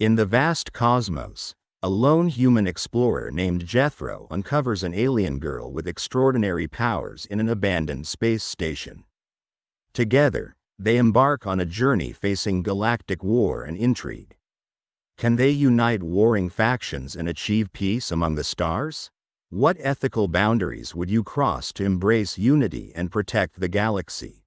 In the vast cosmos, a lone human explorer named Jethro uncovers an alien girl with extraordinary powers in an abandoned space station. Together, they embark on a journey facing galactic war and intrigue. Can they unite warring factions and achieve peace among the stars? What ethical boundaries would you cross to embrace unity and protect the galaxy?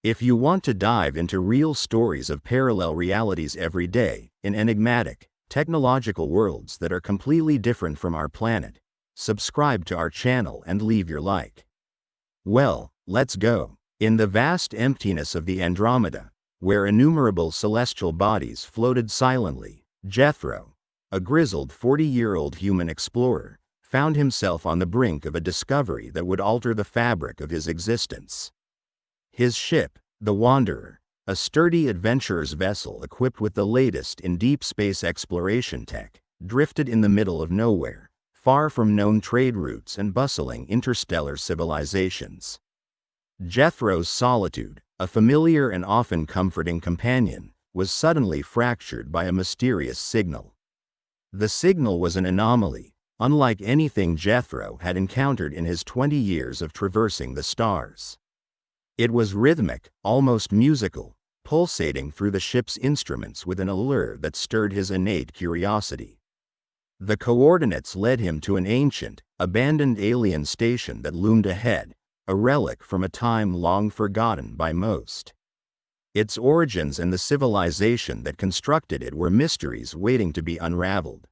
If you want to dive into real stories of parallel realities every day, in enigmatic, technological worlds that are completely different from our planet, subscribe to our channel and leave your like. Well, let's go. In the vast emptiness of the Andromeda, where innumerable celestial bodies floated silently, Jethro, a grizzled 40-year-old human explorer, found himself on the brink of a discovery that would alter the fabric of his existence. His ship, the Wanderer, a sturdy adventurer's vessel equipped with the latest in deep space exploration tech, drifted in the middle of nowhere, far from known trade routes and bustling interstellar civilizations. Jethro's solitude, a familiar and often comforting companion, was suddenly fractured by a mysterious signal. The signal was an anomaly, unlike anything Jethro had encountered in his 20 years of traversing the stars. It was rhythmic, almost musical, pulsating through the ship's instruments with an allure that stirred his innate curiosity. The coordinates led him to an ancient, abandoned alien station that loomed ahead, a relic from a time long forgotten by most. Its origins and the civilization that constructed it were mysteries waiting to be unraveled.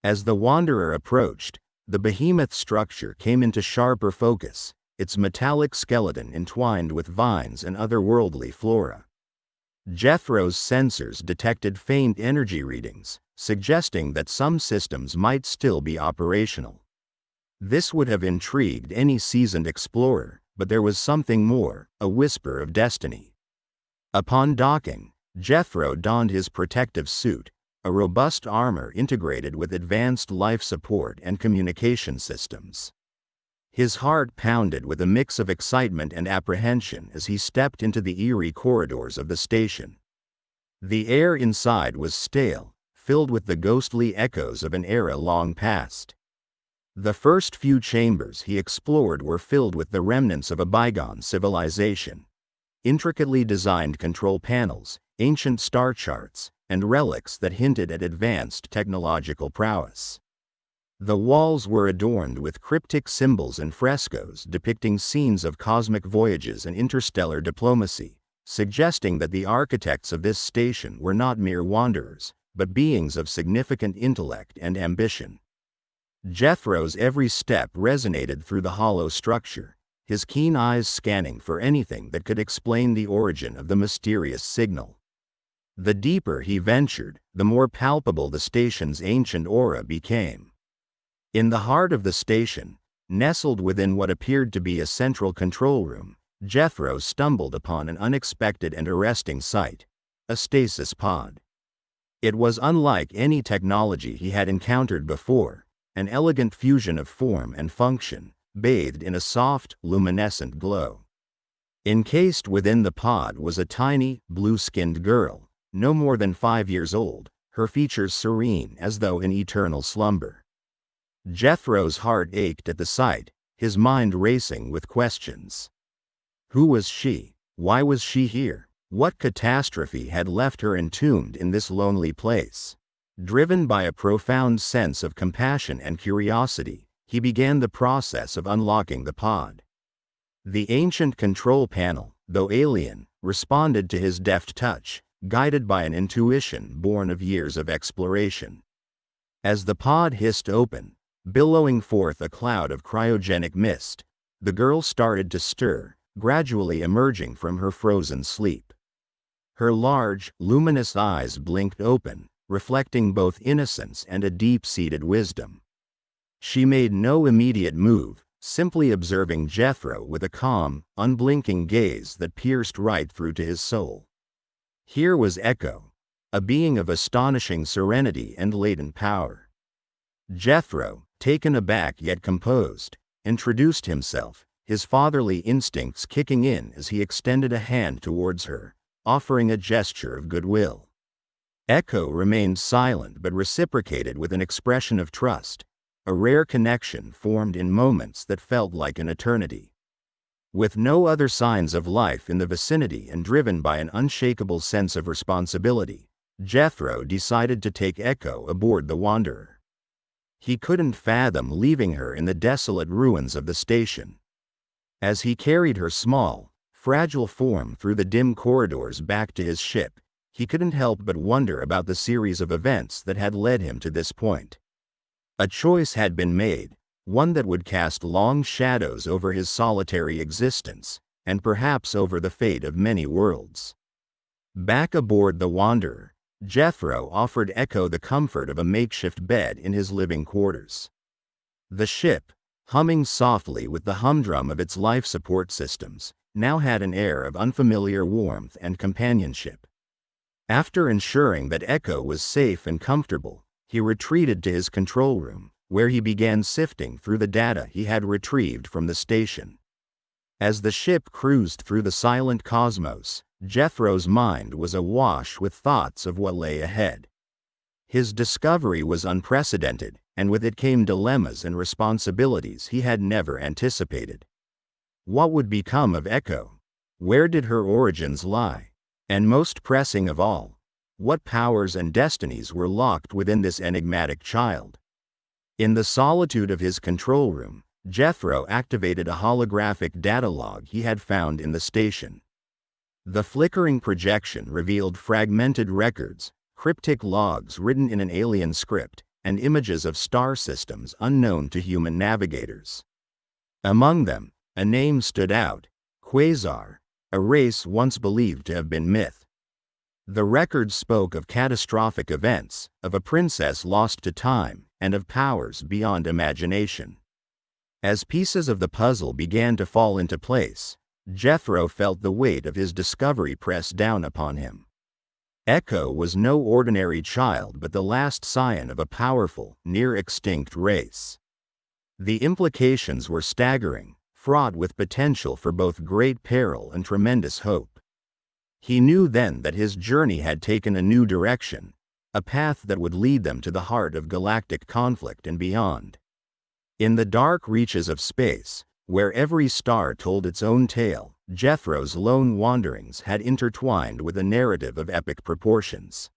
As the Wanderer approached, the behemoth structure came into sharper focus, its metallic skeleton entwined with vines and otherworldly flora. Jethro's sensors detected faint energy readings, suggesting that some systems might still be operational. This would have intrigued any seasoned explorer, but there was something more, a whisper of destiny. Upon docking, Jethro donned his protective suit, a robust armor integrated with advanced life support and communication systems. His heart pounded with a mix of excitement and apprehension as he stepped into the eerie corridors of the station. The air inside was stale, filled with the ghostly echoes of an era long past. The first few chambers he explored were filled with the remnants of a bygone civilization. Intricately designed control panels, ancient star charts, and relics that hinted at advanced technological prowess. The walls were adorned with cryptic symbols and frescoes depicting scenes of cosmic voyages and interstellar diplomacy, suggesting that the architects of this station were not mere wanderers, but beings of significant intellect and ambition. Jethro's every step resonated through the hollow structure, his keen eyes scanning for anything that could explain the origin of the mysterious signal. The deeper he ventured, the more palpable the station's ancient aura became. In the heart of the station, nestled within what appeared to be a central control room, Jethro stumbled upon an unexpected and arresting sight, a stasis pod. It was unlike any technology he had encountered before, an elegant fusion of form and function, bathed in a soft, luminescent glow. Encased within the pod was a tiny, blue-skinned girl, no more than 5 years old, her features serene as though in eternal slumber. Jethro's heart ached at the sight, his mind racing with questions. Who was she? Why was she here? What catastrophe had left her entombed in this lonely place? Driven by a profound sense of compassion and curiosity, he began the process of unlocking the pod. The ancient control panel, though alien, responded to his deft touch, guided by an intuition born of years of exploration. As the pod hissed open, billowing forth a cloud of cryogenic mist, the girl started to stir, gradually emerging from her frozen sleep. Her large, luminous eyes blinked open, reflecting both innocence and a deep-seated wisdom. She made no immediate move, simply observing Jethro with a calm, unblinking gaze that pierced right through to his soul. Here was Ekko, a being of astonishing serenity and latent power. Jethro, taken aback yet composed, introduced himself, his fatherly instincts kicking in as he extended a hand towards her, offering a gesture of goodwill. Ekko remained silent but reciprocated with an expression of trust. A rare connection formed in moments that felt like an eternity. With no other signs of life in the vicinity and driven by an unshakable sense of responsibility, Jethro decided to take Ekko aboard the Wanderer. He couldn't fathom leaving her in the desolate ruins of the station. As he carried her small, fragile form through the dim corridors back to his ship, he couldn't help but wonder about the series of events that had led him to this point. A choice had been made, one that would cast long shadows over his solitary existence, and perhaps over the fate of many worlds. Back aboard the Wanderer, Jethro offered Ekko the comfort of a makeshift bed in his living quarters. The ship, humming softly with the humdrum of its life support systems, now had an air of unfamiliar warmth and companionship. After ensuring that Ekko was safe and comfortable, he retreated to his control room, where he began sifting through the data he had retrieved from the station. As the ship cruised through the silent cosmos, Jethro's mind was awash with thoughts of what lay ahead. His discovery was unprecedented, and with it came dilemmas and responsibilities he had never anticipated. What would become of Ekko? Where did her origins lie? And most pressing of all, what powers and destinies were locked within this enigmatic child? In the solitude of his control room, Jethro activated a holographic data log he had found in the station. The flickering projection revealed fragmented records, cryptic logs written in an alien script, and images of star systems unknown to human navigators. Among them, a name stood out: Quasar, a race once believed to have been myth. The records spoke of catastrophic events, of a princess lost to time, and of powers beyond imagination. As pieces of the puzzle began to fall into place, Jethro felt the weight of his discovery press down upon him. Ekko was no ordinary child but the last scion of a powerful, near-extinct race. The implications were staggering, fraught with potential for both great peril and tremendous hope. He knew then that his journey had taken a new direction, a path that would lead them to the heart of galactic conflict and beyond. In the dark reaches of space, where every star told its own tale, Jethro's lone wanderings had intertwined with a narrative of epic proportions.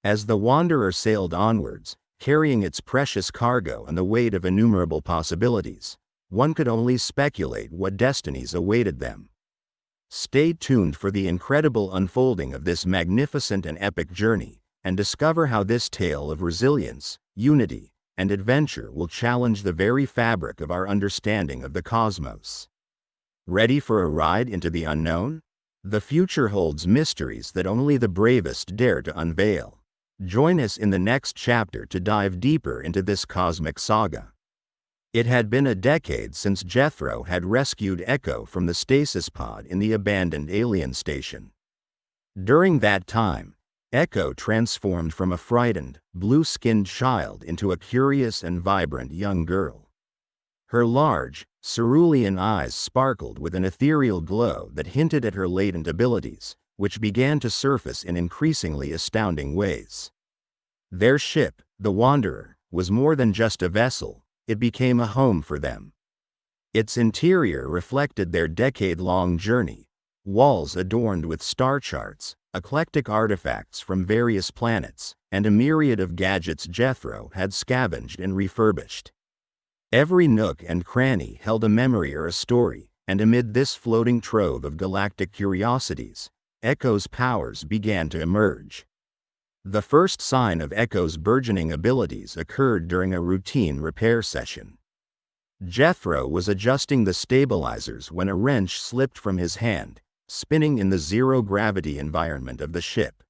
As the Wanderer sailed onwards, carrying its precious cargo and the weight of innumerable possibilities, one could only speculate what destinies awaited them. Stay tuned for the incredible unfolding of this magnificent and epic journey, and discover how this tale of resilience, unity, and adventure will challenge the very fabric of our understanding of the cosmos. Ready for a ride into the unknown? The future holds mysteries that only the bravest dare to unveil. Join us in the next chapter to dive deeper into this cosmic saga. It had been a decade since Jethro had rescued Ekko from the stasis pod in the abandoned alien station. During that time, Ekko transformed from a frightened, blue-skinned child into a curious and vibrant young girl. Her large, cerulean eyes sparkled with an ethereal glow that hinted at her latent abilities, which began to surface in increasingly astounding ways. Their ship, the Wanderer, was more than just a vessel, it became a home for them. Its interior reflected their decade-long journey, walls adorned with star charts, eclectic artifacts from various planets, and a myriad of gadgets Jethro had scavenged and refurbished. Every nook and cranny held a memory or a story, and amid this floating trove of galactic curiosities, Ekko's powers began to emerge. The first sign of Ekko's burgeoning abilities occurred during a routine repair session. Jethro was adjusting the stabilizers when a wrench slipped from his hand, spinning in the zero-gravity environment of the ship.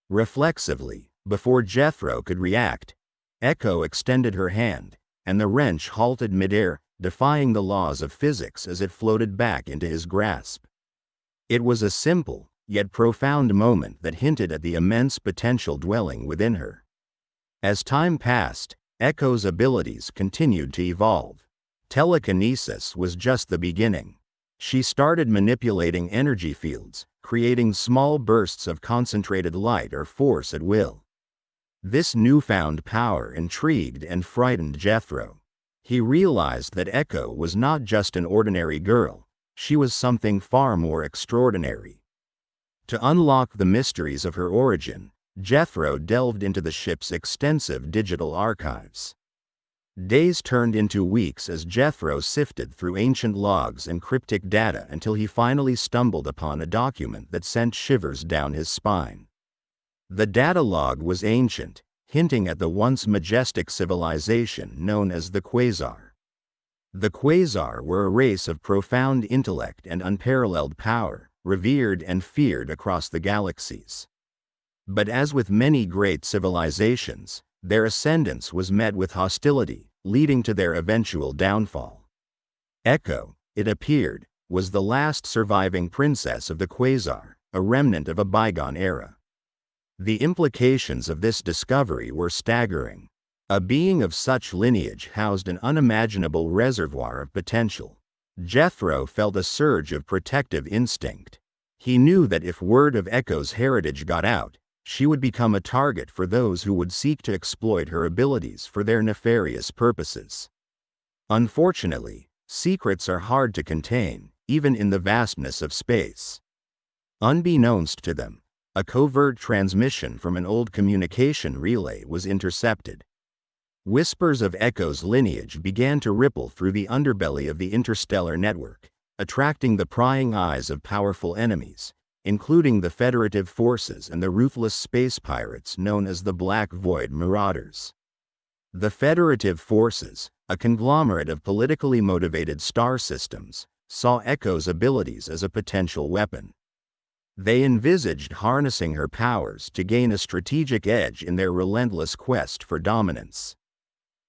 Reflexively, before Jethro could react, Ekko extended her hand, and the wrench halted midair, defying the laws of physics as it floated back into his grasp. It was a simple, yet profound moment that hinted at the immense potential dwelling within her. As time passed, Ekko's abilities continued to evolve. Telekinesis was just the beginning. She started manipulating energy fields, creating small bursts of concentrated light or force at will. This newfound power intrigued and frightened Jethro. He realized that Ekko was not just an ordinary girl, she was something far more extraordinary. To unlock the mysteries of her origin, Jethro delved into the ship's extensive digital archives. Days turned into weeks as Jethro sifted through ancient logs and cryptic data until he finally stumbled upon a document that sent shivers down his spine. The data log was ancient, hinting at the once majestic civilization known as the Quasar. The Quasar were a race of profound intellect and unparalleled power, revered and feared across the galaxies. But as with many great civilizations, their ascendance was met with hostility, leading to their eventual downfall. Ekko, it appeared, was the last surviving princess of the Quasar, a remnant of a bygone era. The implications of this discovery were staggering. A being of such lineage housed an unimaginable reservoir of potential. Jethro felt a surge of protective instinct. He knew that if word of Ekko's heritage got out, she would become a target for those who would seek to exploit her abilities for their nefarious purposes. Unfortunately, secrets are hard to contain, even in the vastness of space. Unbeknownst to them, a covert transmission from an old communication relay was intercepted. Whispers of Ekko's lineage began to ripple through the underbelly of the interstellar network, attracting the prying eyes of powerful enemies, including the Federative forces and the ruthless space pirates known as the Black Void Marauders. The Federative forces, a conglomerate of politically motivated star systems, saw Ekko's abilities as a potential weapon. They envisaged harnessing her powers to gain a strategic edge in their relentless quest for dominance.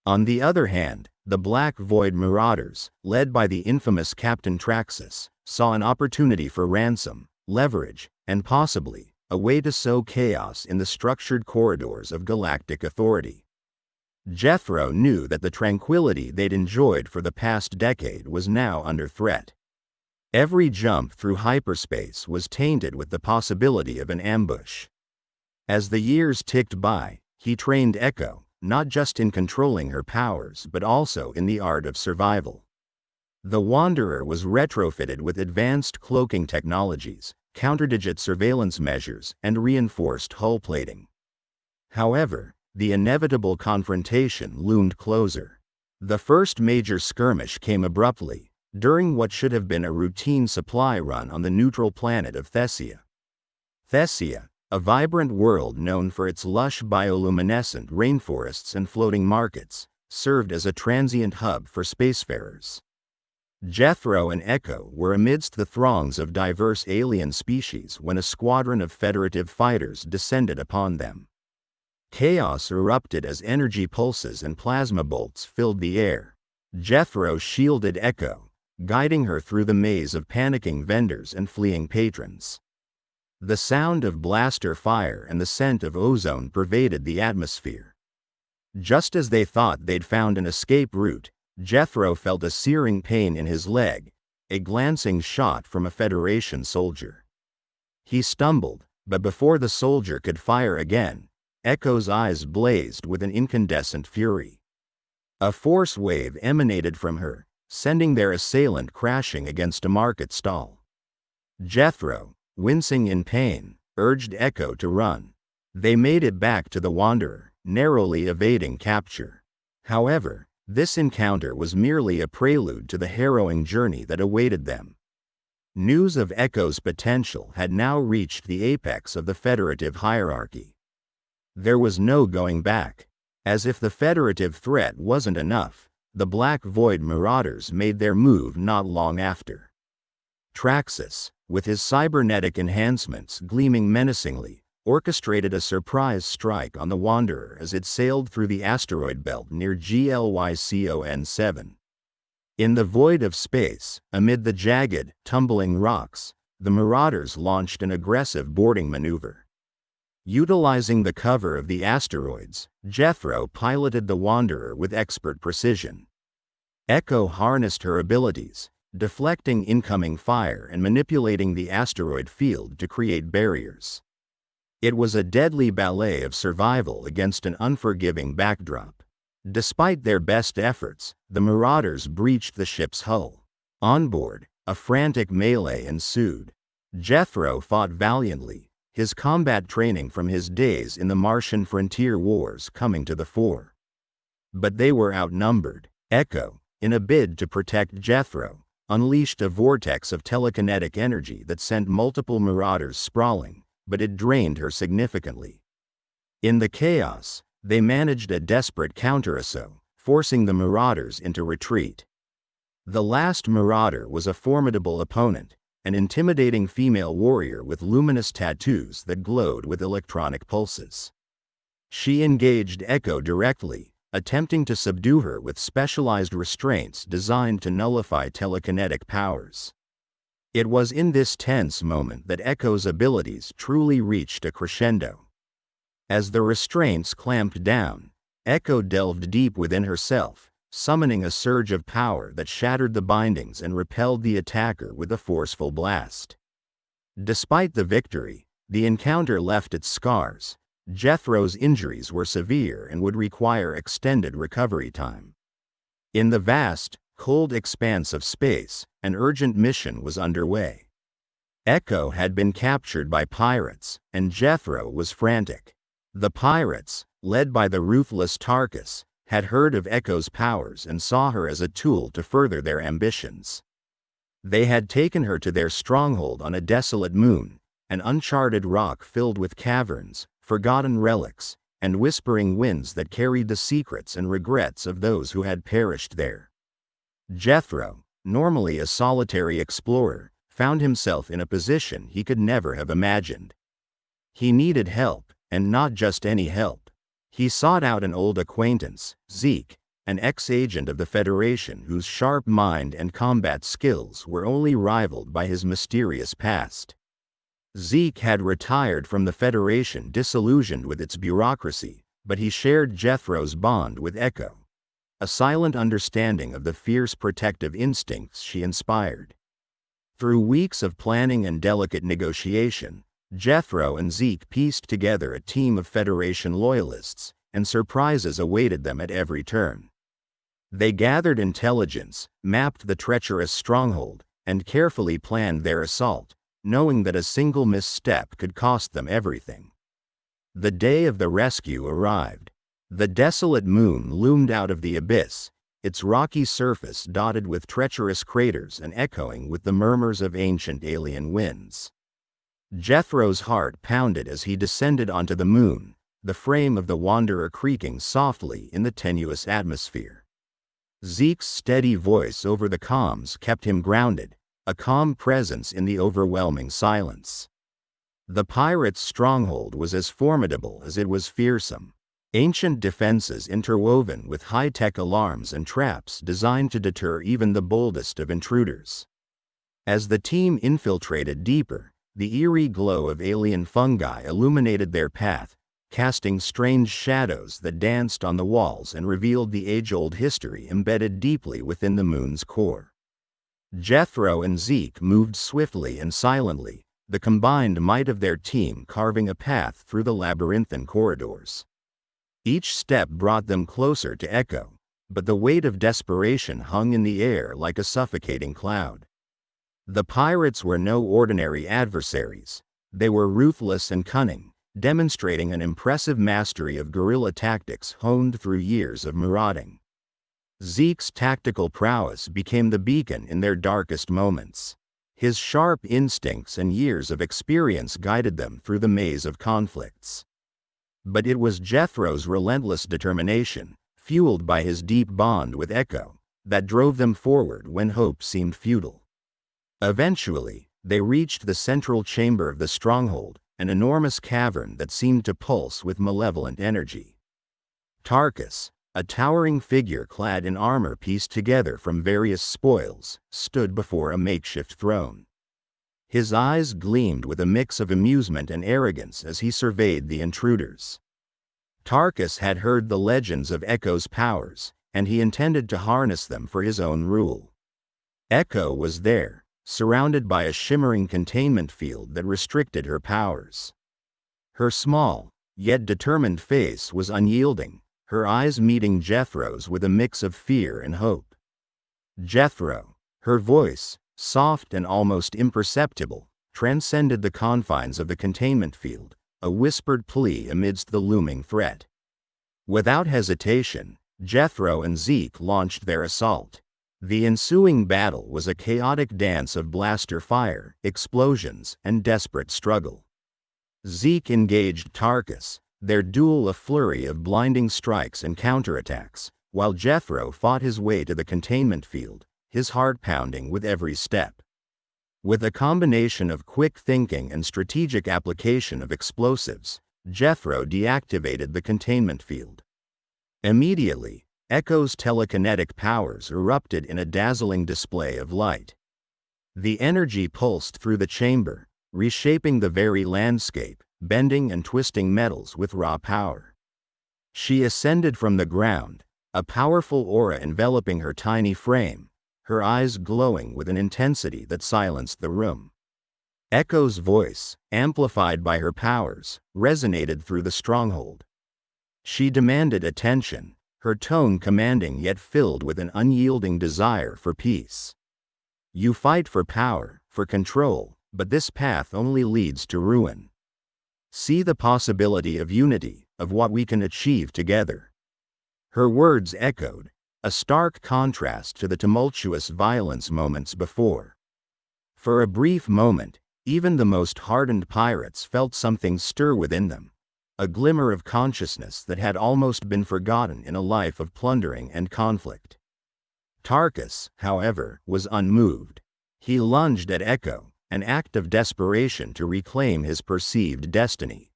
On the other hand, the Black Void Marauders, led by the infamous Captain Traxxas, saw an opportunity for ransom, leverage, and possibly, a way to sow chaos in the structured corridors of galactic authority. Jethro knew that the tranquility they'd enjoyed for the past decade was now under threat. Every jump through hyperspace was tainted with the possibility of an ambush. As the years ticked by, he trained Ekko, not just in controlling her powers but also in the art of survival. The Wanderer was retrofitted with advanced cloaking technologies, counterdigit surveillance measures, and reinforced hull plating. However, the inevitable confrontation loomed closer. The first major skirmish came abruptly, during what should have been a routine supply run on the neutral planet of Thessia. Thessia, a vibrant world known for its lush bioluminescent rainforests and floating markets, served as a transient hub for spacefarers. Jethro and Ekko were amidst the throngs of diverse alien species when a squadron of Federative fighters descended upon them. Chaos erupted as energy pulses and plasma bolts filled the air. Jethro shielded Ekko, guiding her through the maze of panicking vendors and fleeing patrons. The sound of blaster fire and the scent of ozone pervaded the atmosphere. Just as they thought they'd found an escape route, Jethro felt a searing pain in his leg, a glancing shot from a Federation soldier. He stumbled, but before the soldier could fire again, Ekko's eyes blazed with an incandescent fury. A force wave emanated from her, sending their assailant crashing against a market stall. Jethro, wincing in pain, urged Ekko to run. They made it back to the Wanderer, narrowly evading capture. However, this encounter was merely a prelude to the harrowing journey that awaited them. News of Ekko's potential had now reached the apex of the Federative hierarchy. There was no going back. As if the Federative threat wasn't enough, the Black Void Marauders made their move not long after. Traxxas, with his cybernetic enhancements gleaming menacingly, orchestrated a surprise strike on the Wanderer as it sailed through the asteroid belt near GLYCON 7. In the void of space, amid the jagged, tumbling rocks, the Marauders launched an aggressive boarding maneuver. Utilizing the cover of the asteroids, Jethro piloted the Wanderer with expert precision. Ekko harnessed her abilities, deflecting incoming fire and manipulating the asteroid field to create barriers. It was a deadly ballet of survival against an unforgiving backdrop. Despite their best efforts, the Marauders breached the ship's hull. On board, a frantic melee ensued. Jethro fought valiantly, his combat training from his days in the Martian frontier wars coming to the fore. But they were outnumbered. Ekko, in a bid to protect Jethro, unleashed a vortex of telekinetic energy that sent multiple Marauders sprawling, but it drained her significantly. In the chaos, they managed a desperate counterassault, forcing the Marauders into retreat. The last Marauder was a formidable opponent, an intimidating female warrior with luminous tattoos that glowed with electronic pulses. She engaged Ekko directly, attempting to subdue her with specialized restraints designed to nullify telekinetic powers. It was in this tense moment that Ekko's abilities truly reached a crescendo. As the restraints clamped down, Ekko delved deep within herself, summoning a surge of power that shattered the bindings and repelled the attacker with a forceful blast. Despite the victory, the encounter left its scars. Jethro's injuries were severe and would require extended recovery time. In the vast, cold expanse of space, an urgent mission was underway. Ekko had been captured by pirates, and Jethro was frantic. The pirates, led by the ruthless Tarkus, had heard of Ekko's powers and saw her as a tool to further their ambitions. They had taken her to their stronghold on a desolate moon, an uncharted rock filled with caverns, forgotten relics, and whispering winds that carried the secrets and regrets of those who had perished there. Jethro, normally a solitary explorer, found himself in a position he could never have imagined. He needed help, and not just any help. He sought out an old acquaintance, Zeke, an ex-agent of the Federation whose sharp mind and combat skills were only rivaled by his mysterious past. Zeke had retired from the Federation disillusioned with its bureaucracy, but he shared Jethro's bond with Ekko, a silent understanding of the fierce protective instincts she inspired. Through weeks of planning and delicate negotiation, Jethro and Zeke pieced together a team of Federation loyalists, and surprises awaited them at every turn. They gathered intelligence, mapped the treacherous stronghold, and carefully planned their assault, knowing that a single misstep could cost them everything. The day of the rescue arrived. The desolate moon loomed out of the abyss, its rocky surface dotted with treacherous craters and echoing with the murmurs of ancient alien winds. Jethro's heart pounded as he descended onto the moon, the frame of the Wanderer creaking softly in the tenuous atmosphere. Zeke's steady voice over the comms kept him grounded, a calm presence in the overwhelming silence. The pirates' stronghold was as formidable as it was fearsome. Ancient defenses interwoven with high-tech alarms and traps designed to deter even the boldest of intruders. As the team infiltrated deeper, the eerie glow of alien fungi illuminated their path, casting strange shadows that danced on the walls and revealed the age-old history embedded deeply within the moon's core. Jethro and Zeke moved swiftly and silently, the combined might of their team carving a path through the labyrinthine corridors. Each step brought them closer to Ekko, but the weight of desperation hung in the air like a suffocating cloud. The pirates were no ordinary adversaries. They were ruthless and cunning, demonstrating an impressive mastery of guerrilla tactics honed through years of marauding. Zeke's tactical prowess became the beacon in their darkest moments. His sharp instincts and years of experience guided them through the maze of conflicts. But it was Jethro's relentless determination, fueled by his deep bond with Ekko, that drove them forward when hope seemed futile. Eventually, they reached the central chamber of the stronghold, an enormous cavern that seemed to pulse with malevolent energy. Tarkus, a towering figure clad in armor pieced together from various spoils, stood before a makeshift throne. His eyes gleamed with a mix of amusement and arrogance as he surveyed the intruders. Tarkus had heard the legends of Ekko's powers, and he intended to harness them for his own rule. Ekko was there, surrounded by a shimmering containment field that restricted her powers. Her small, yet determined face was unyielding, her eyes meeting Jethro's with a mix of fear and hope. Jethro, her voice, soft and almost imperceptible, transcended the confines of the containment field, a whispered plea amidst the looming threat. Without hesitation, Jethro and Zeke launched their assault. The ensuing battle was a chaotic dance of blaster fire, explosions, and desperate struggle. Zeke engaged Tarkus, their duel a flurry of blinding strikes and counterattacks, while Jethro fought his way to the containment field, his heart pounding with every step. With a combination of quick thinking and strategic application of explosives, Jethro deactivated the containment field. Immediately, Ekko's telekinetic powers erupted in a dazzling display of light. The energy pulsed through the chamber, reshaping the very landscape, bending and twisting metals with raw power. She ascended from the ground, a powerful aura enveloping her tiny frame, her eyes glowing with an intensity that silenced the room. Ekko's voice, amplified by her powers, resonated through the stronghold. She demanded attention, her tone commanding yet filled with an unyielding desire for peace. You fight for power, for control, but this path only leads to ruin. See the possibility of unity, of what we can achieve together. Her words echoed, a stark contrast to the tumultuous violence moments before. For a brief moment, even the most hardened pirates felt something stir within them, a glimmer of consciousness that had almost been forgotten in a life of plundering and conflict. Tarkus, however, was unmoved. He lunged at Ekko, an act of desperation to reclaim his perceived destiny.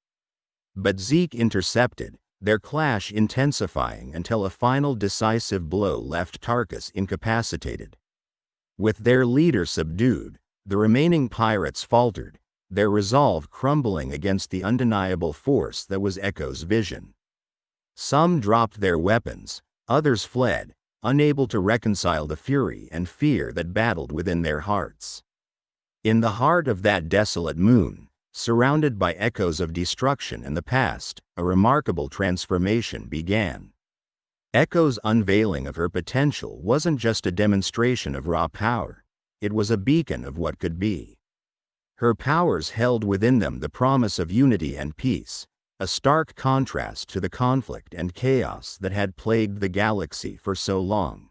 But Zeke intercepted, their clash intensifying until a final decisive blow left Tarkus incapacitated. With their leader subdued, the remaining pirates faltered, their resolve crumbling against the undeniable force that was Ekko's vision. Some dropped their weapons, others fled, unable to reconcile the fury and fear that battled within their hearts. In the heart of that desolate moon, surrounded by echoes of destruction and the past, a remarkable transformation began. Ekko's unveiling of her potential wasn't just a demonstration of raw power, it was a beacon of what could be. Her powers held within them the promise of unity and peace, a stark contrast to the conflict and chaos that had plagued the galaxy for so long.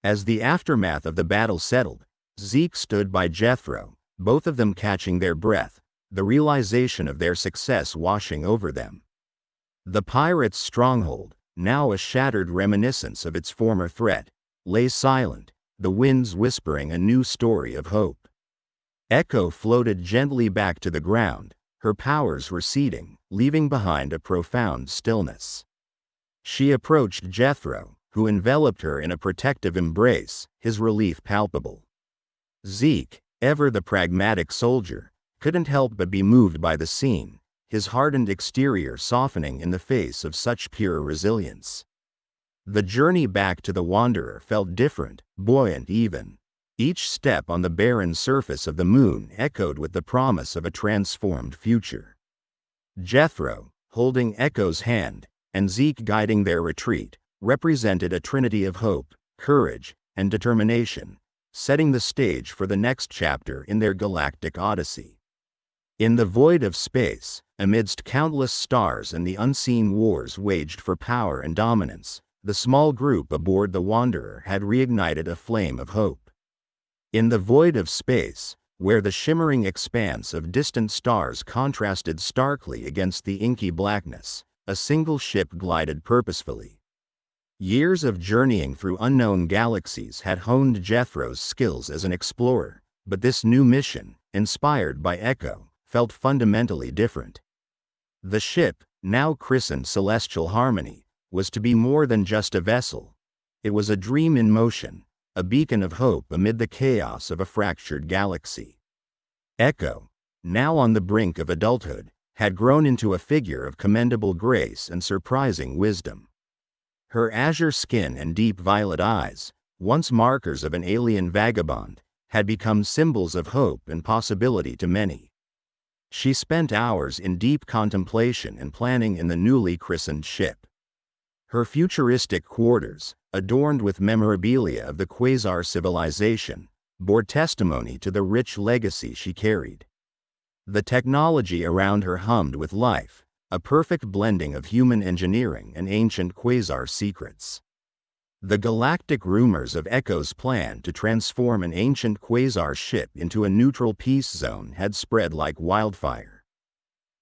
As the aftermath of the battle settled, Zeke stood by Jethro, both of them catching their breath, the realization of their success washing over them. The pirates' stronghold, now a shattered reminiscence of its former threat, lay silent, the winds whispering a new story of hope. Ekko floated gently back to the ground, her powers receding, leaving behind a profound stillness. She approached Jethro, who enveloped her in a protective embrace, his relief palpable. Zeke, ever the pragmatic soldier, couldn't help but be moved by the scene, his hardened exterior softening in the face of such pure resilience. The journey back to the Wanderer felt different, buoyant even. Each step on the barren surface of the moon echoed with the promise of a transformed future. Jethro, holding Ekko's hand, and Zeke guiding their retreat, represented a trinity of hope, courage, and determination, setting the stage for the next chapter in their galactic odyssey. In the void of space, amidst countless stars and the unseen wars waged for power and dominance, the small group aboard the Wanderer had reignited a flame of hope. In the void of space, where the shimmering expanse of distant stars contrasted starkly against the inky blackness, a single ship glided purposefully. Years of journeying through unknown galaxies had honed Jethro's skills as an explorer, but this new mission, inspired by Ekko, felt fundamentally different. The ship, now christened Celestial Harmony, was to be more than just a vessel. It was a dream in motion, a beacon of hope amid the chaos of a fractured galaxy. Ekko, now on the brink of adulthood, had grown into a figure of commendable grace and surprising wisdom. Her azure skin and deep violet eyes, once markers of an alien vagabond, had become symbols of hope and possibility to many. She spent hours in deep contemplation and planning in the newly christened ship. Her futuristic quarters, adorned with memorabilia of the Quasar civilization, bore testimony to the rich legacy she carried. The technology around her hummed with life, a perfect blending of human engineering and ancient Quasar secrets. The galactic rumors of Ekko's plan to transform an ancient Quasar ship into a neutral peace zone had spread like wildfire.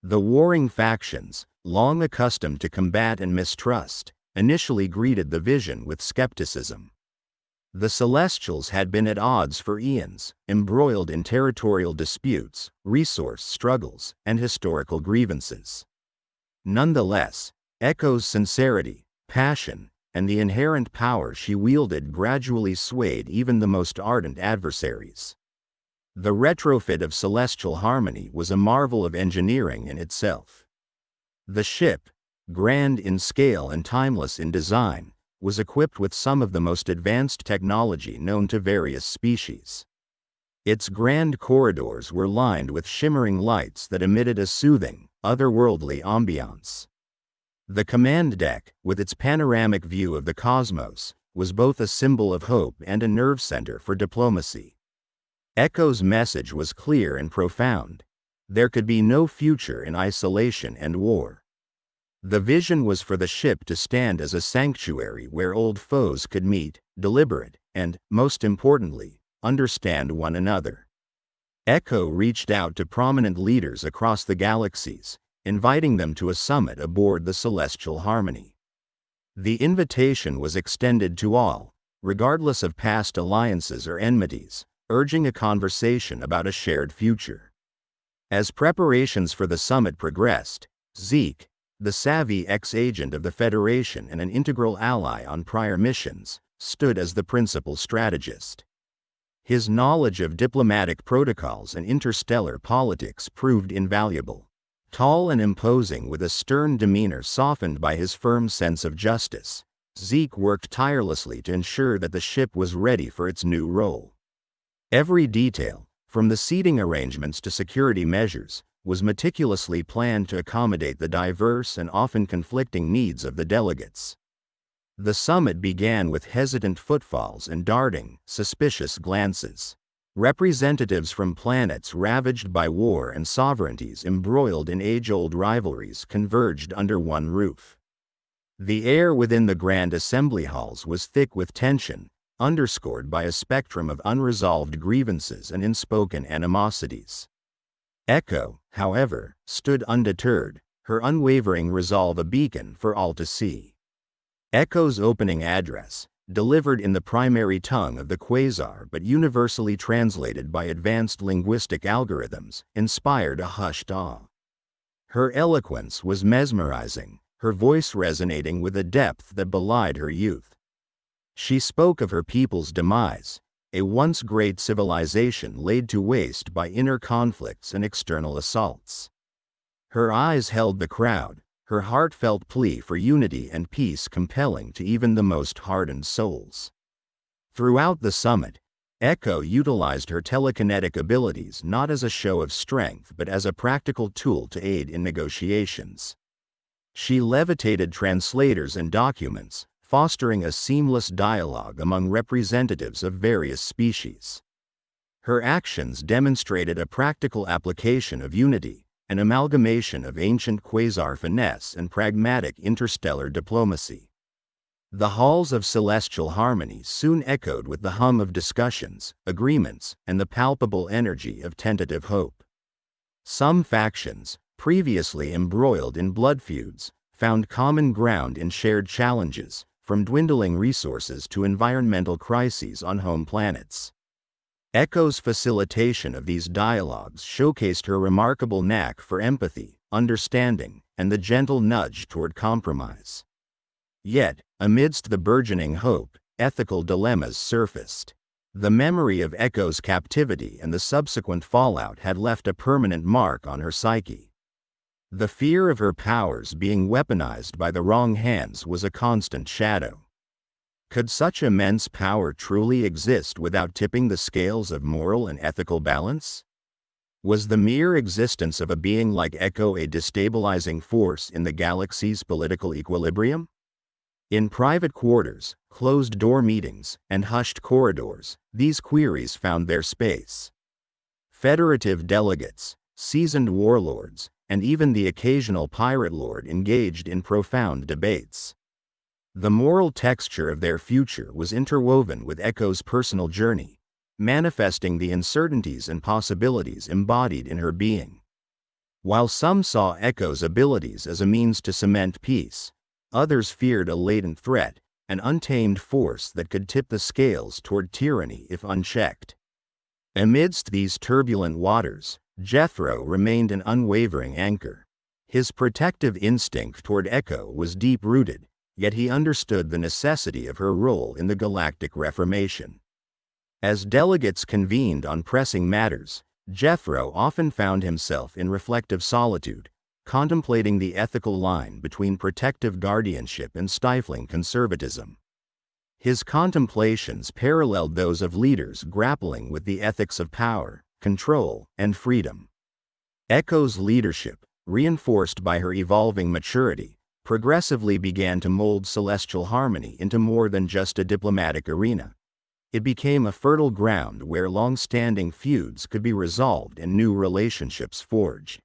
The warring factions, long accustomed to combat and mistrust, initially greeted the vision with skepticism. The Celestials had been at odds for eons, embroiled in territorial disputes, resource struggles, and historical grievances. Nonetheless, Ekko's sincerity, passion, and the inherent power she wielded gradually swayed even the most ardent adversaries. The retrofit of celestial harmony was a marvel of engineering in itself. The ship, grand in scale and timeless in design, was equipped with some of the most advanced technology known to various species. Its grand corridors were lined with shimmering lights that emitted a soothing, otherworldly ambiance. The command deck, with its panoramic view of the cosmos, was both a symbol of hope and a nerve center for diplomacy. Ekko's message was clear and profound. There could be no future in isolation and war. The vision was for the ship to stand as a sanctuary where old foes could meet, deliberate, and, most importantly, understand one another. Ekko reached out to prominent leaders across the galaxies, inviting them to a summit aboard the Celestial Harmony. The invitation was extended to all, regardless of past alliances or enmities, urging a conversation about a shared future. As preparations for the summit progressed, Zeke, the savvy ex-agent of the Federation and an integral ally on prior missions, stood as the principal strategist. His knowledge of diplomatic protocols and interstellar politics proved invaluable. Tall and imposing with a stern demeanor softened by his firm sense of justice, Zeke worked tirelessly to ensure that the ship was ready for its new role. Every detail, from the seating arrangements to security measures, was meticulously planned to accommodate the diverse and often conflicting needs of the delegates. The summit began with hesitant footfalls and darting, suspicious glances. Representatives from planets ravaged by war and sovereignties embroiled in age-old rivalries converged under one roof. The air within the grand assembly halls was thick with tension, underscored by a spectrum of unresolved grievances and unspoken animosities. Ekko, however, stood undeterred, her unwavering resolve a beacon for all to see. Ekko's opening address, delivered in the primary tongue of the Quasar but universally translated by advanced linguistic algorithms, inspired a hushed awe. Her eloquence was mesmerizing, her voice resonating with a depth that belied her youth. She spoke of her people's demise, a once great civilization laid to waste by inner conflicts and external assaults. Her eyes held the crowd, her heartfelt plea for unity and peace compelling to even the most hardened souls. Throughout the summit, Ekko utilized her telekinetic abilities not as a show of strength but as a practical tool to aid in negotiations. She levitated translators and documents, fostering a seamless dialogue among representatives of various species. Her actions demonstrated a practical application of unity, an amalgamation of ancient Quasar finesse and pragmatic interstellar diplomacy. The halls of celestial harmony soon echoed with the hum of discussions, agreements, and the palpable energy of tentative hope. Some factions, previously embroiled in blood feuds, found common ground in shared challenges, from dwindling resources to environmental crises on home planets. Ekko's facilitation of these dialogues showcased her remarkable knack for empathy, understanding, and the gentle nudge toward compromise. Yet, amidst the burgeoning hope, ethical dilemmas surfaced. The memory of Ekko's captivity and the subsequent fallout had left a permanent mark on her psyche. The fear of her powers being weaponized by the wrong hands was a constant shadow. Could such immense power truly exist without tipping the scales of moral and ethical balance? Was the mere existence of a being like Ekko a destabilizing force in the galaxy's political equilibrium? In private quarters, closed-door meetings, and hushed corridors, these queries found their space. Federative delegates, seasoned warlords, and even the occasional pirate lord engaged in profound debates. The moral texture of their future was interwoven with Ekko's personal journey, manifesting the uncertainties and possibilities embodied in her being. While some saw Ekko's abilities as a means to cement peace, others feared a latent threat, an untamed force that could tip the scales toward tyranny if unchecked. Amidst these turbulent waters, Jethro remained an unwavering anchor. His protective instinct toward Ekko was deep-rooted, yet he understood the necessity of her role in the galactic reformation. As delegates convened on pressing matters, Jethro often found himself in reflective solitude, contemplating the ethical line between protective guardianship and stifling conservatism. His contemplations paralleled those of leaders grappling with the ethics of power, control, and freedom. Ekko's leadership, reinforced by her evolving maturity, progressively began to mold celestial harmony into more than just a diplomatic arena. It became a fertile ground where long-standing feuds could be resolved and new relationships forged.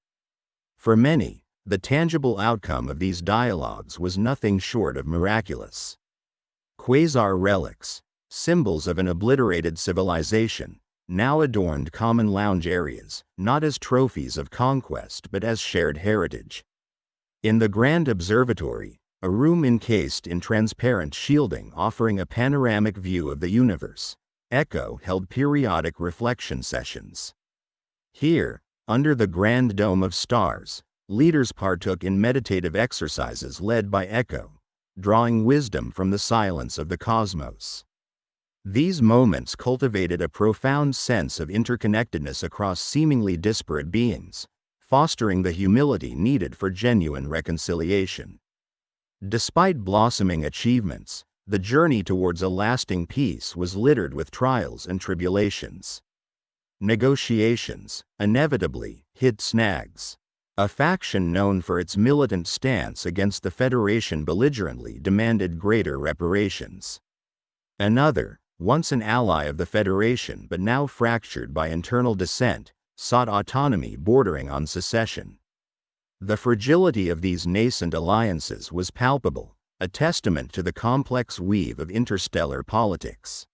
For many, the tangible outcome of these dialogues was nothing short of miraculous. Quasar relics, symbols of an obliterated civilization, now adorned common lounge areas, not as trophies of conquest but as shared heritage. In the Grand Observatory, a room encased in transparent shielding offering a panoramic view of the universe, Ekko held periodic reflection sessions. Here, under the grand dome of stars, leaders partook in meditative exercises led by Ekko, drawing wisdom from the silence of the cosmos. These moments cultivated a profound sense of interconnectedness across seemingly disparate beings, fostering the humility needed for genuine reconciliation. Despite blossoming achievements, the journey towards a lasting peace was littered with trials and tribulations. Negotiations, inevitably, hit snags. A faction known for its militant stance against the Federation belligerently demanded greater reparations. Another, once an ally of the Federation but now fractured by internal dissent, sought autonomy bordering on secession. The fragility of these nascent alliances was palpable, a testament to the complex weave of interstellar politics.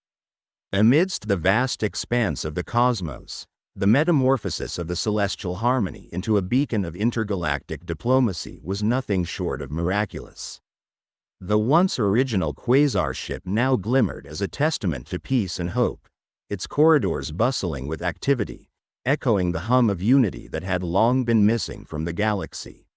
Amidst the vast expanse of the cosmos, the metamorphosis of the celestial harmony into a beacon of intergalactic diplomacy was nothing short of miraculous. The once original quasar ship now glimmered as a testament to peace and hope, its corridors bustling with activity, echoing the hum of unity that had long been missing from the galaxy.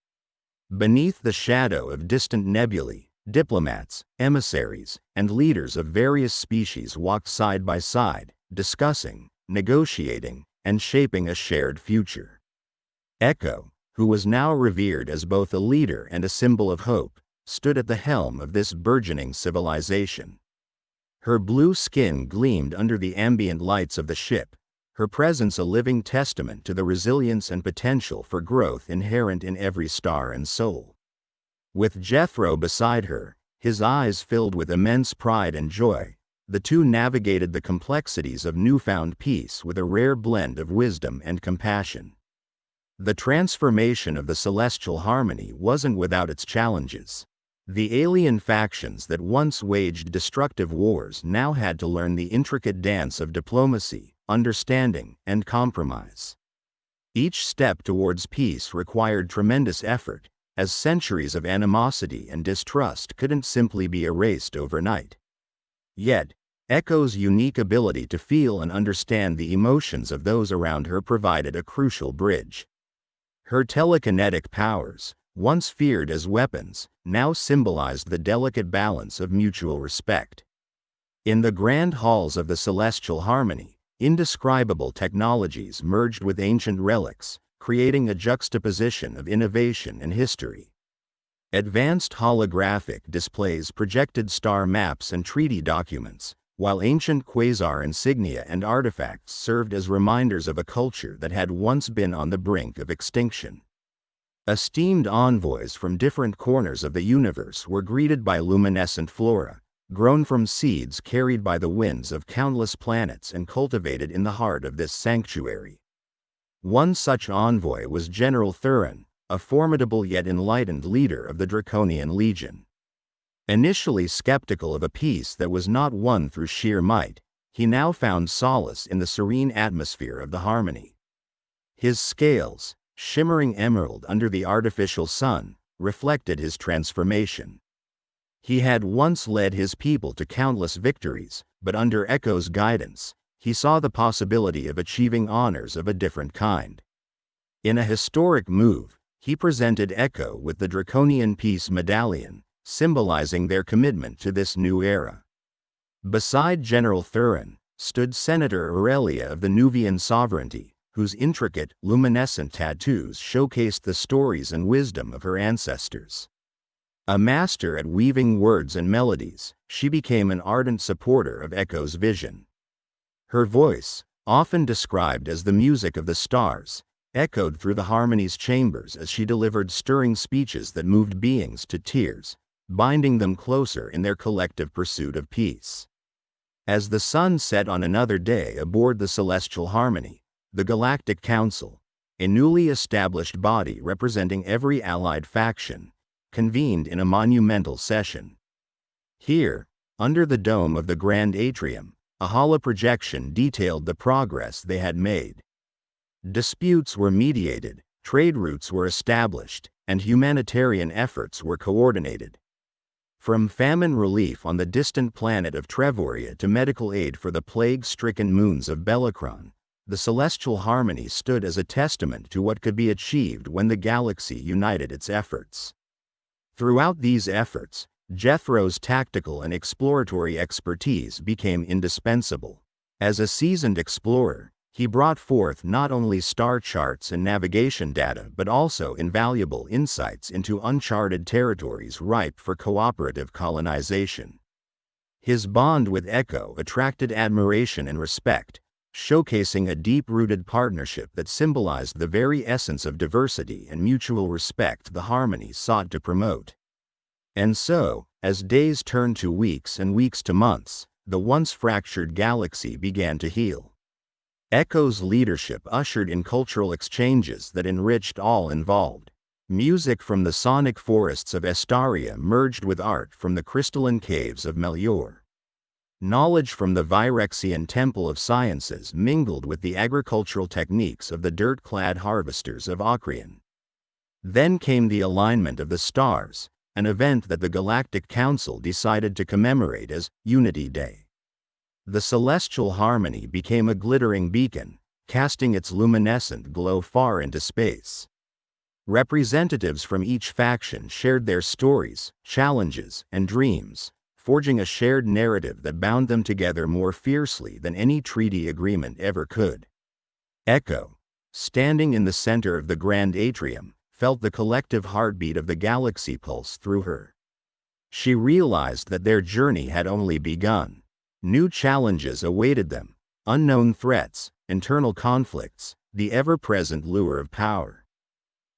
Beneath the shadow of distant nebulae, diplomats, emissaries, and leaders of various species walked side by side, discussing, negotiating, and shaping a shared future. Ekko, who was now revered as both a leader and a symbol of hope, stood at the helm of this burgeoning civilization. Her blue skin gleamed under the ambient lights of the ship, her presence a living testament to the resilience and potential for growth inherent in every star and soul. With Jethro beside her, his eyes filled with immense pride and joy, the two navigated the complexities of newfound peace with a rare blend of wisdom and compassion. The transformation of the celestial harmony wasn't without its challenges. The alien factions that once waged destructive wars now had to learn the intricate dance of diplomacy, understanding, and compromise. Each step towards peace required tremendous effort, as centuries of animosity and distrust couldn't simply be erased overnight. Yet, Ekko's unique ability to feel and understand the emotions of those around her provided a crucial bridge. Her telekinetic powers, once feared as weapons, now symbolized the delicate balance of mutual respect. In the grand halls of the celestial harmony, indescribable technologies merged with ancient relics, creating a juxtaposition of innovation and history. Advanced holographic displays projected star maps and treaty documents, while ancient quasar insignia and artifacts served as reminders of a culture that had once been on the brink of extinction. Esteemed envoys from different corners of the universe were greeted by luminescent flora, grown from seeds carried by the winds of countless planets and cultivated in the heart of this sanctuary. One such envoy was General Thurin, a formidable yet enlightened leader of the Draconian Legion. Initially skeptical of a peace that was not won through sheer might, he now found solace in the serene atmosphere of the harmony. His scales, shimmering emerald under the artificial sun, reflected his transformation. He had once led his people to countless victories, but under Ekko's guidance, he saw the possibility of achieving honors of a different kind. In a historic move, he presented Ekko with the Draconian Peace Medallion, symbolizing their commitment to this new era. Beside General Thurin stood Senator Aurelia of the Nuvian sovereignty, whose intricate, luminescent tattoos showcased the stories and wisdom of her ancestors. A master at weaving words and melodies, she became an ardent supporter of Ekko's vision. Her voice, often described as the music of the stars, echoed through the harmony's chambers as she delivered stirring speeches that moved beings to tears, binding them closer in their collective pursuit of peace. As the sun set on another day aboard the Celestial Harmony, the Galactic Council, a newly established body representing every allied faction, convened in a monumental session. Here, under the dome of the Grand Atrium, a holoprojection detailed the progress they had made. Disputes were mediated, trade routes were established, and humanitarian efforts were coordinated. From famine relief on the distant planet of Trevoria to medical aid for the plague-stricken moons of Bellicron, the Celestial Harmony stood as a testament to what could be achieved when the galaxy united its efforts. Throughout these efforts, Jethro's tactical and exploratory expertise became indispensable. As a seasoned explorer, he brought forth not only star charts and navigation data but also invaluable insights into uncharted territories ripe for cooperative colonization. His bond with Ekko attracted admiration and respect, showcasing a deep-rooted partnership that symbolized the very essence of diversity and mutual respect the Harmony sought to promote. And so, as days turned to weeks and weeks to months, the once fractured galaxy began to heal. Ekko's leadership ushered in cultural exchanges that enriched all involved. Music from the sonic forests of Estaria merged with art from the crystalline caves of Melior. Knowledge from the Virexian Temple of Sciences mingled with the agricultural techniques of the dirt-clad harvesters of Akrian. Then came the alignment of the stars, an event that the Galactic Council decided to commemorate as Unity Day. The Celestial Harmony became a glittering beacon, casting its luminescent glow far into space. Representatives from each faction shared their stories, challenges, and dreams, forging a shared narrative that bound them together more fiercely than any treaty agreement ever could. Ekko, standing in the center of the Grand Atrium, felt the collective heartbeat of the galaxy pulse through her. She realized that their journey had only begun. New challenges awaited them, unknown threats, internal conflicts, the ever-present lure of power.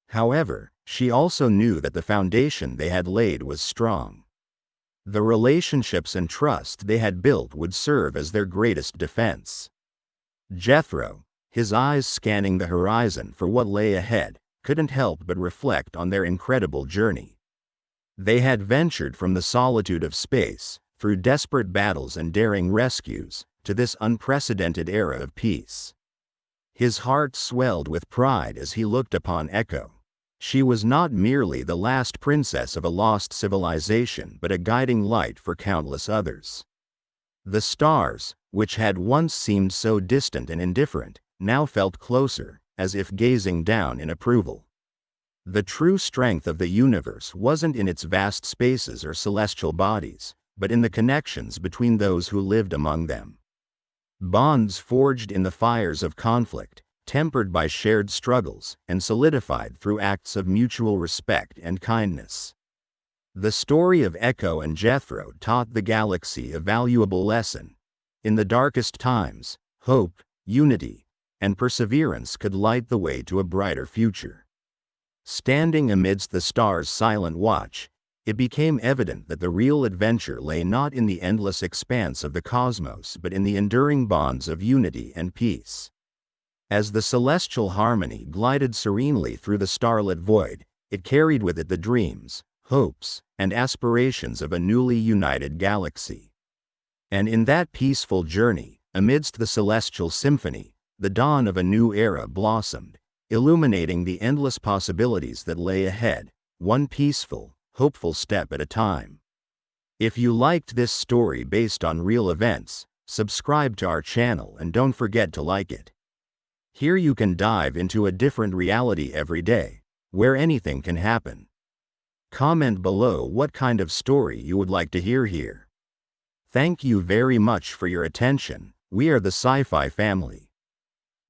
However, she also knew that the foundation they had laid was strong. The relationships and trust they had built would serve as their greatest defense. Jethro, his eyes scanning the horizon for what lay ahead, couldn't help but reflect on their incredible journey. They had ventured from the solitude of space, through desperate battles and daring rescues, to this unprecedented era of peace. His heart swelled with pride as he looked upon Ekko. She was not merely the last princess of a lost civilization but a guiding light for countless others. The stars, which had once seemed so distant and indifferent, now felt closer, as if gazing down in approval. The true strength of the universe wasn't in its vast spaces or celestial bodies, but in the connections between those who lived among them. Bonds forged in the fires of conflict, tempered by shared struggles, and solidified through acts of mutual respect and kindness. The story of Ekko and Jethro taught the galaxy a valuable lesson. In the darkest times, hope, unity, and perseverance could light the way to a brighter future. Standing amidst the stars' silent watch, it became evident that the real adventure lay not in the endless expanse of the cosmos but in the enduring bonds of unity and peace. As the celestial harmony glided serenely through the starlit void, it carried with it the dreams, hopes, and aspirations of a newly united galaxy. And in that peaceful journey, amidst the celestial symphony, the dawn of a new era blossomed, illuminating the endless possibilities that lay ahead, one peaceful, hopeful step at a time. If you liked this story based on real events, subscribe to our channel and don't forget to like it. Here you can dive into a different reality every day, where anything can happen. Comment below what kind of story you would like to hear here. Thank you very much for your attention. We are the Sci-Fi family.